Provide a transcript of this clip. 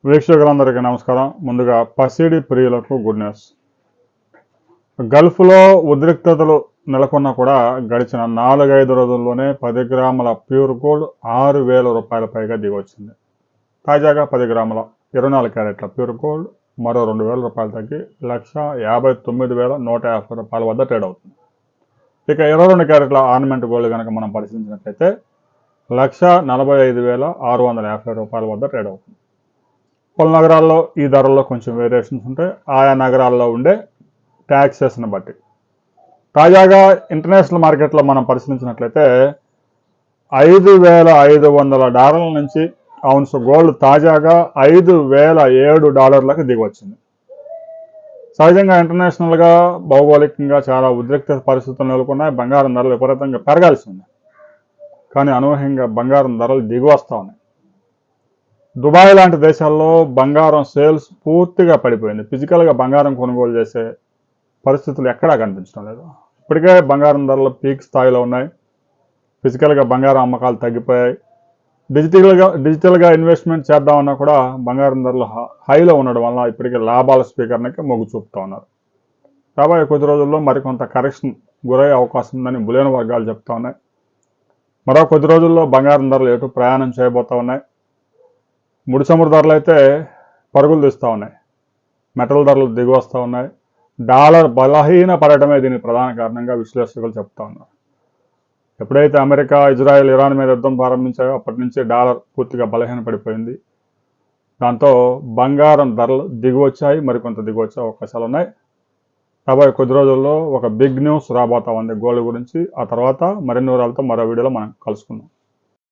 వీక్షకులందరికీ నమస్కారం. ముందుగా పసిడి ప్రియులకు గుడ్ న్యూస్. గల్ఫ్లో ఉద్రిక్తతలు నెలకొన్నా కూడా గడిచిన 4-5 రోజుల్లోనే 10 గ్రాముల ప్యూర్ గోల్డ్ 6,000 రూపాయల పైగా దిగొచ్చింది. తాజాగా 10 గ్రాముల 24 క్యారెట్ల ప్యూర్ గోల్డ్ మరో 2,000 రూపాయలు తగ్గి 1,59,150 రూపాయల వద్ద ట్రేడ్ అవుతుంది. ఇక 22 క్యారెట్ల ఆర్నమెంట్ గోల్డ్ కనుక మనం పరిశీలించినట్లయితే 1,45,650 రూపాయల వద్ద ట్రేడ్ అవుతుంది. పలు నగరాల్లో ఈ ధరల్లో కొంచెం వేరియేషన్స్ ఉంటాయి, ఆయా నగరాల్లో ఉండే ట్యాక్సెస్ని బట్టి. తాజాగా ఇంటర్నేషనల్ మార్కెట్లో మనం పరిశీలించినట్లయితే $5,500 నుంచి ఔన్స్ గోల్డ్ తాజాగా $5,007 దిగొచ్చింది. సహజంగా ఇంటర్నేషనల్గా భౌగోళికంగా చాలా ఉద్రిక్త పరిస్థితులు నెలకొన్నాయి. బంగారం ధరలు విపరీతంగా పెరగాల్సి ఉంది, కానీ అనూహ్యంగా బంగారం ధరలు దిగివస్తూ ఉన్నాయి. దుబాయ్ లాంటి దేశాల్లో బంగారం సేల్స్ పూర్తిగా పడిపోయింది. ఫిజికల్గా బంగారం కొనుగోలు చేసే పరిస్థితులు ఎక్కడా కనిపించడం లేదు. ఇప్పటికే బంగారం ధరలు పీక్ స్థాయిలో ఉన్నాయి. ఫిజికల్గా బంగారం అమ్మకాలు తగ్గిపోయాయి. డిజిటల్గా ఇన్వెస్ట్మెంట్ చేద్దామన్నా కూడా బంగారం ధరలు హైలో ఉండడం వల్ల ఇప్పటికే లాభాల స్పీకర్నికి మొగ్గు చూపుతూ ఉన్నారు. రాబోయే కొద్ది రోజుల్లో మరికొంత కరెక్షన్ గురయ్యే అవకాశం ఉందని బులియన్ వర్గాలు చెప్తా ఉన్నాయి. మరో కొద్ది రోజుల్లో బంగారం ధరలు ఎటు ప్రయాణం చేయబోతూ ఉన్నాయి. ముడి చమురు ధరలు అయితే పరుగులు తీస్తూ ఉన్నాయి. మెటల్ ధరలు దిగి వస్తూ ఉన్నాయి. డాలర్ బలహీన పడటమే దీనికి ప్రధాన కారణంగా విశ్లేషకులు చెప్తా ఉన్నారు. ఎప్పుడైతే అమెరికా, ఇజ్రాయెల్, ఇరాన్ మీద యుద్ధం ప్రారంభించాయో అప్పటి నుంచి డాలర్ పూర్తిగా బలహీన పడిపోయింది. దాంతో బంగారం ధరలు దిగివచ్చాయి, మరికొంత దిగివచ్చే అవకాశాలు ఉన్నాయి. రాబోయే కొద్ది రోజుల్లో ఒక బిగ్ న్యూస్ రాబోతా ఉంది గోల్డ్ గురించి. ఆ తర్వాత మరిన్ని వివరాలతో మరో వీడియోలో మనం కలుసుకుందాం.